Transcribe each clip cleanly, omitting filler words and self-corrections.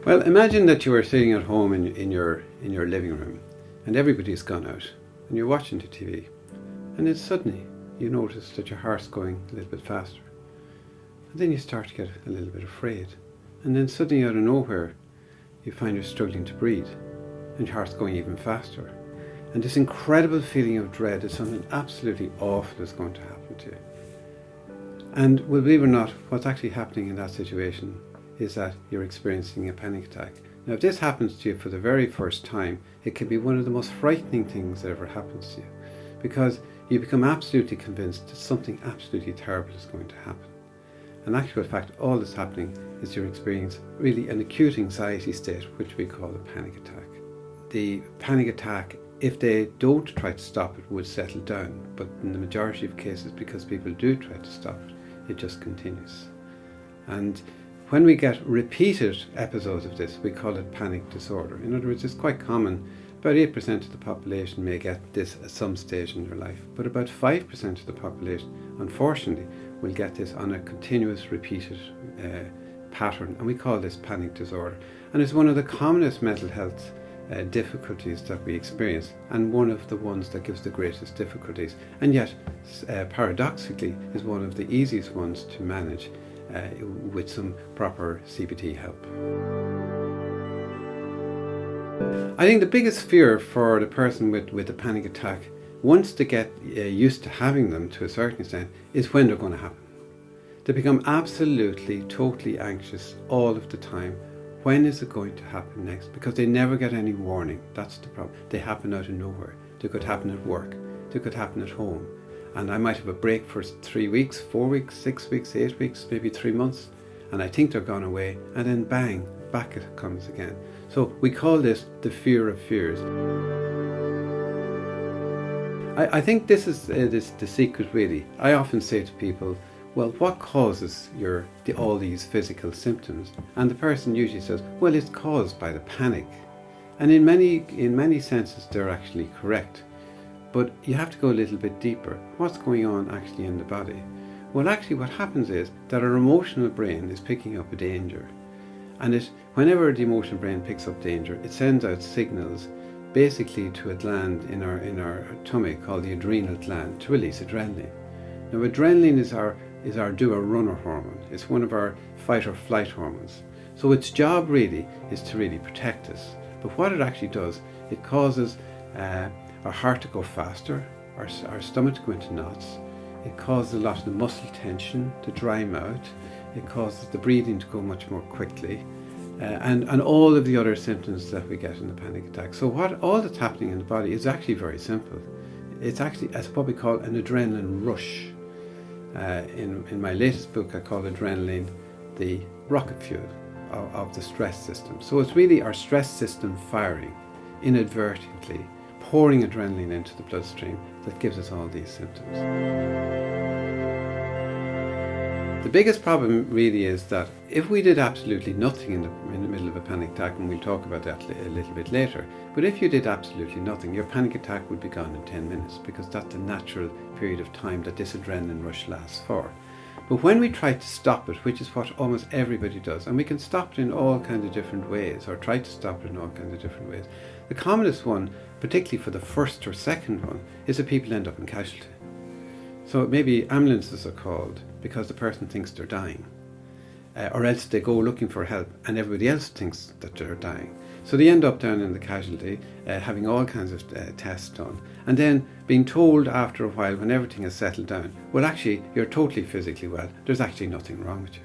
Well, imagine that you are sitting at home in your living room and everybody's gone out and you're watching the TV, and then suddenly you notice that your heart's going a little bit faster. And then you start to get a little bit afraid. And then suddenly out of nowhere you find you're struggling to breathe and your heart's going even faster. And this incredible feeling of dread is something absolutely awful is going to happen to you. And well, believe it or not, what's actually happening in that situation is that you're experiencing a panic attack. Now, if this happens to you for the very first time, it can be one of the most frightening things that ever happens to you, because you become absolutely convinced that something absolutely terrible is going to happen. In actual fact, all that's happening is you're experiencing really an acute anxiety state, which we call a panic attack. The panic attack, if they don't try to stop it, would settle down, but in the majority of cases, because people do try to stop it, it just continues. And when we get repeated episodes of this, we call it panic disorder. In other words, it's quite common. About 8% of the population may get this at some stage in their life, but about 5% of the population, unfortunately, will get this on a continuous repeated pattern, and we call this panic disorder. And it's one of the commonest mental health difficulties that we experience, and one of the ones that gives the greatest difficulties, and yet paradoxically is one of the easiest ones to manage with some proper CBT help. I think the biggest fear for the person with a panic attack, once they get used to having them to a certain extent, is when they're going to happen. They become absolutely, totally anxious all of the time. When is it going to happen next? Because they never get any warning. That's the problem. They happen out of nowhere. They could happen at work. They could happen at home. And I might have a break for 3 weeks, 4 weeks, 6 weeks, 8 weeks, maybe 3 months, and I think they're gone away, and then bang, back it comes again. So we call this the fear of fears. I think this is the secret, really. I often say to people, well, what causes all these physical symptoms? And the person usually says, well, it's caused by the panic. And in many senses, they're actually correct. But you have to go a little bit deeper. What's going on actually in the body? Well, actually what happens is that our emotional brain is picking up a danger. And whenever the emotional brain picks up danger, it sends out signals basically to a gland in our tummy called the adrenal gland to release adrenaline. Now, adrenaline is our do-or-runner hormone. It's one of our fight or flight hormones. So its job really is to really protect us. But what it actually does, it causes our heart to go faster, our stomach to go into knots. It causes a lot of the muscle tension to dry out. It causes the breathing to go much more quickly, and all of the other symptoms that we get in the panic attack. So all that's happening in the body is actually very simple. It's actually what we call an adrenaline rush. In my latest book, I call adrenaline the rocket fuel of the stress system. So it's really our stress system firing inadvertently, pouring adrenaline into the bloodstream that gives us all these symptoms. The biggest problem really is that if we did absolutely nothing in the middle of a panic attack, and we'll talk about that a little bit later, but if you did absolutely nothing, your panic attack would be gone in 10 minutes, because that's the natural period of time that this adrenaline rush lasts for. But when we try to stop it, which is what almost everybody does, and we can stop it in all kinds of different ways, or try to stop it in all kinds of different ways, the commonest one, particularly for the first or second one, is that people end up in casualty. So maybe ambulances are called because the person thinks they're dying, or else they go looking for help and everybody else thinks that they're dying. So they end up down in the casualty, having all kinds of tests done, and then being told after a while, when everything has settled down, well, actually, you're totally physically well. There's actually nothing wrong with you.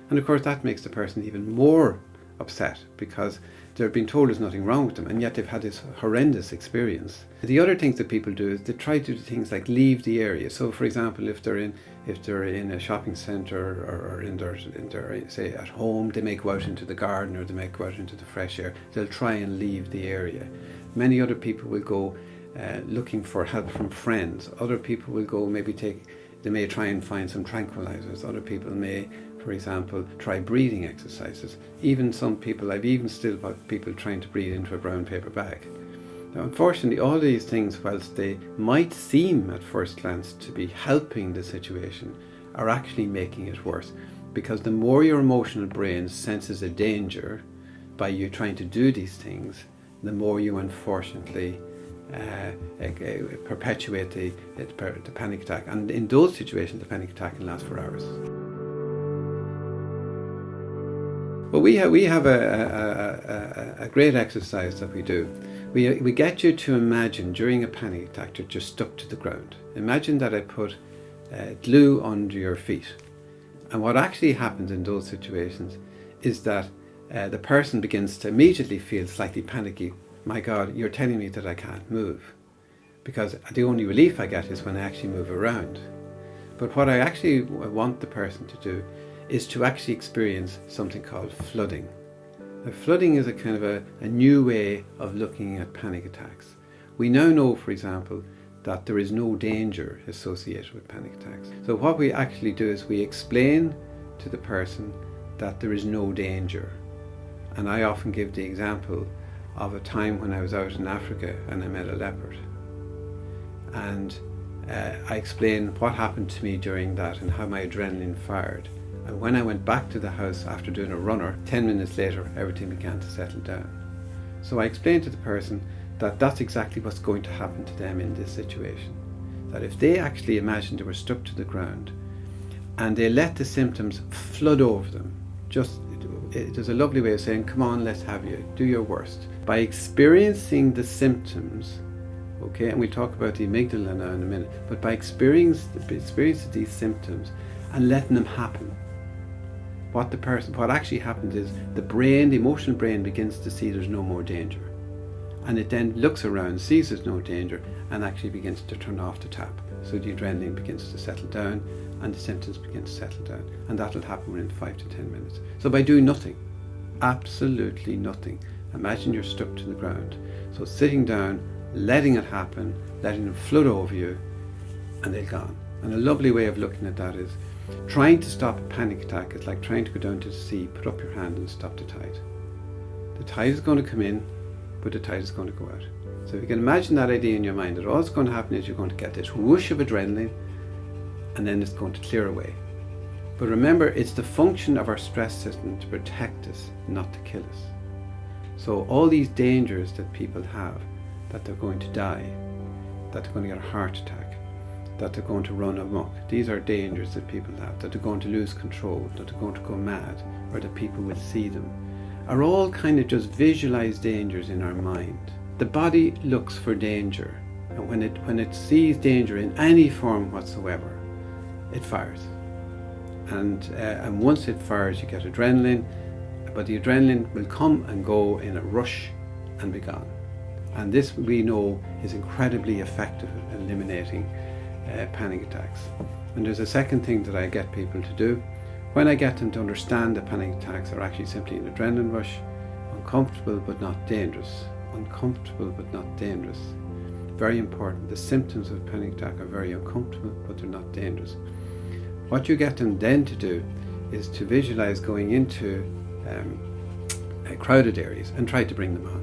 And of course, that makes the person even more upset, because they're being told there's nothing wrong with them, and yet they've had this horrendous experience. The other things that people do is they try to do things like leave the area. So, for example, if they're in a shopping centre or in their say at home, they may go out into the garden or they may go out into the fresh air. They'll try and leave the area. Many other people will go looking for help from friends. Other people will go they may try and find some tranquilizers. Other people may, for example, try breathing exercises. Even some people, I've even still got people trying to breathe into a brown paper bag. Now, unfortunately, all these things, whilst they might seem at first glance to be helping the situation, are actually making it worse. Because the more your emotional brain senses a danger, by you trying to do these things, the more you unfortunately perpetuate the panic attack. And in those situations, the panic attack can last for hours. Well, we have a great exercise that we do. We get you to imagine during a panic attack that you're stuck to the ground. Imagine that I put glue under your feet. And what actually happens in those situations is that the person begins to immediately feel slightly panicky. My God, you're telling me that I can't move. Because the only relief I get is when I actually move around. But what I actually want the person to do is to actually experience something called flooding. Now, flooding is a kind of a new way of looking at panic attacks. We now know, for example, that there is no danger associated with panic attacks. So what we actually do is we explain to the person that there is no danger. And I often give the example of a time when I was out in Africa and I met a leopard. And I explained what happened to me during that and how my adrenaline fired. And when I went back to the house after doing a runner, 10 minutes later, everything began to settle down. So I explained to the person that that's exactly what's going to happen to them in this situation. That if they actually imagined they were stuck to the ground and they let the symptoms flood over them, there's a lovely way of saying, come on, let's have you, do your worst. By experiencing the symptoms, okay, and we'll talk about the amygdala now in a minute, but by experiencing these symptoms and letting them happen, what actually happens is the emotional brain begins to see there's no more danger. And it then looks around, sees there's no danger, and actually begins to turn off the tap. So the adrenaline begins to settle down and the symptoms begin to settle down. And that'll happen within 5 to 10 minutes. So by doing nothing, absolutely nothing, imagine you're stuck to the ground. So sitting down, letting it happen, letting them flood over you, and they're gone. And a lovely way of looking at that is trying to stop a panic attack is like trying to go down to the sea, put up your hand and stop the tide. The tide is going to come in, but the tide is going to go out. So if you can imagine that idea in your mind, that all that's going to happen is you're going to get this whoosh of adrenaline and then it's going to clear away. But remember, it's the function of our stress system to protect us, not to kill us. So all these dangers that people have, that they're going to die, that they're going to get a heart attack, that they're going to run amok, these are dangers that people have, that they're going to lose control, that they're going to go mad, or that people will see them, are all kind of just visualized dangers in our mind. The body looks for danger, and when it sees danger in any form whatsoever, it fires. And once it fires, you get adrenaline, but the adrenaline will come and go in a rush and be gone. And this, we know, is incredibly effective at eliminating panic attacks. And there's a second thing that I get people to do. When I get them to understand that panic attacks are actually simply an adrenaline rush, uncomfortable but not dangerous. Uncomfortable but not dangerous. Very important. The symptoms of panic attack are very uncomfortable, but they're not dangerous. What you get them then to do is to visualize going into crowded areas and try to bring them on,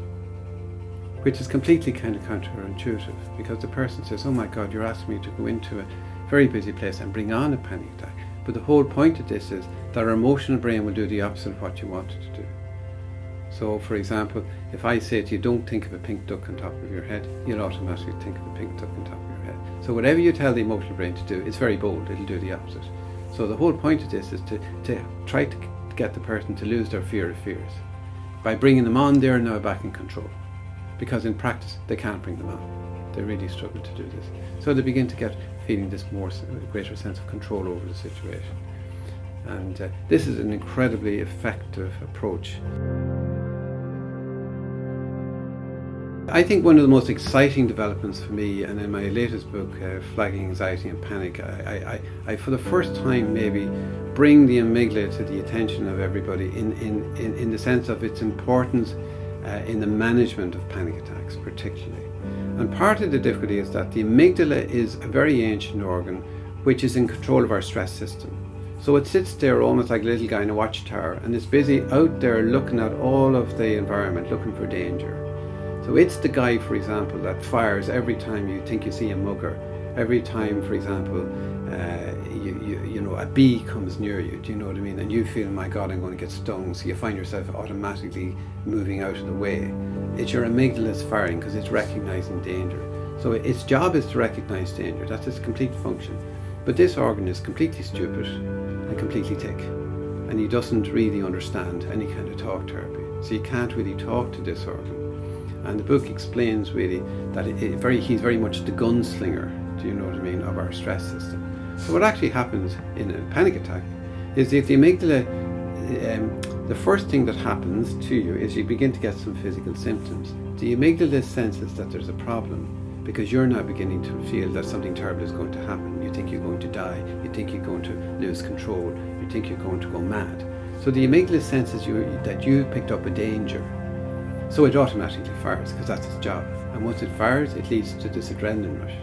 which is completely kind of counterintuitive, because the person says, oh my God, you're asking me to go into a very busy place and bring on a panic attack. But the whole point of this is that our emotional brain will do the opposite of what you want it to do. So, for example, if I say to you, don't think of a pink duck on top of your head, you'll automatically think of a pink duck on top of your head. So whatever you tell the emotional brain to do, it's very bold, it'll do the opposite. So the whole point of this is to try to get the person to lose their fear of fears. By bringing them on, they're now back in control. Because in practice, they can't bring them on. They really struggle to do this. So they begin to get feeling this greater sense of control over the situation. And this is an incredibly effective approach. I think one of the most exciting developments for me, and in my latest book, Flagging Anxiety and Panic, I for the first time maybe bring the amygdala to the attention of everybody in the sense of its importance in the management of panic attacks particularly. And part of the difficulty is that the amygdala is a very ancient organ which is in control of our stress system. So it sits there almost like a little guy in a watchtower, and it's busy out there looking at all of the environment, looking for danger. So it's the guy, for example, that fires every time you think you see a mugger, every time, for example, a bee comes near you, do you know what I mean? And you feel, my God, I'm going to get stung. So you find yourself automatically moving out of the way. It's your amygdala firing because it's recognizing danger. So its job is to recognize danger. That's its complete function. But this organ is completely stupid and completely thick. And he doesn't really understand any kind of talk therapy. So you can't really talk to this organ. And the book explains really that he's very much the gunslinger, do you know what I mean, of our stress system. So what actually happens in a panic attack is if the amygdala, the first thing that happens to you is you begin to get some physical symptoms. The amygdala senses that there's a problem because you're now beginning to feel that something terrible is going to happen. You think you're going to die, you think you're going to lose control, you think you're going to go mad. So the amygdala senses that you picked up a danger. So it automatically fires because that's its job. And once it fires, it leads to this adrenaline rush.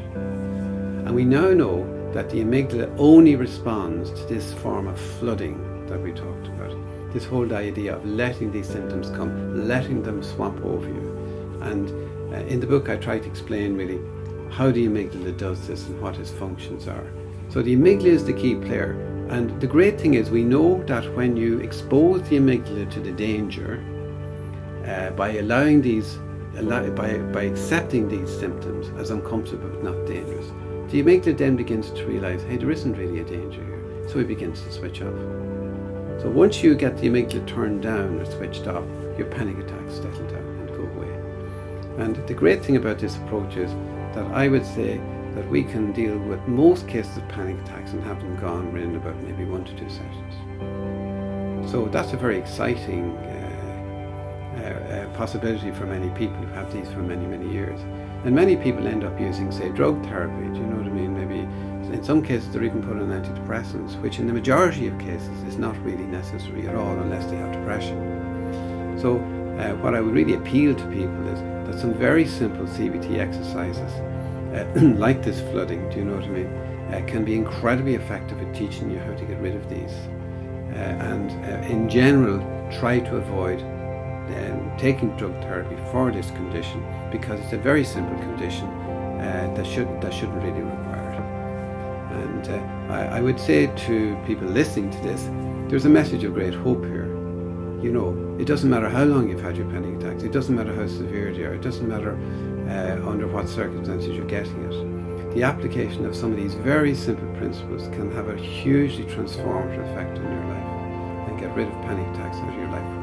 And we now know that the amygdala only responds to this form of flooding that we talked about. This whole idea of letting these symptoms come, letting them swamp over you. And in the book I try to explain really how the amygdala does this and what its functions are. So the amygdala is the key player. And the great thing is we know that when you expose the amygdala to the danger, by allowing by accepting these symptoms as uncomfortable but not dangerous, the amygdala then begins to realize, hey, there isn't really a danger here. So it begins to switch off. So once you get the amygdala turned down or switched off, your panic attacks settle down and go away. And the great thing about this approach is that I would say that we can deal with most cases of panic attacks and have them gone within about maybe 1 to 2 sessions. So that's a very exciting possibility for many people who have these for many, many years. And many people end up using, say, drug therapy, do you know what I mean? Maybe in some cases they're even put on antidepressants, which in the majority of cases is not really necessary at all unless they have depression. So what I would really appeal to people is that some very simple CBT exercises, like this flooding, do you know what I mean, can be incredibly effective at teaching you how to get rid of these. In general, try to avoid taking drug therapy for this condition because it's a very simple condition that shouldn't really require it. And I would say to people listening to this, there's a message of great hope here. You know, it doesn't matter how long you've had your panic attacks, it doesn't matter how severe they are, it doesn't matter under what circumstances you're getting it. The application of some of these very simple principles can have a hugely transformative effect on your life and get rid of panic attacks out of your life forever.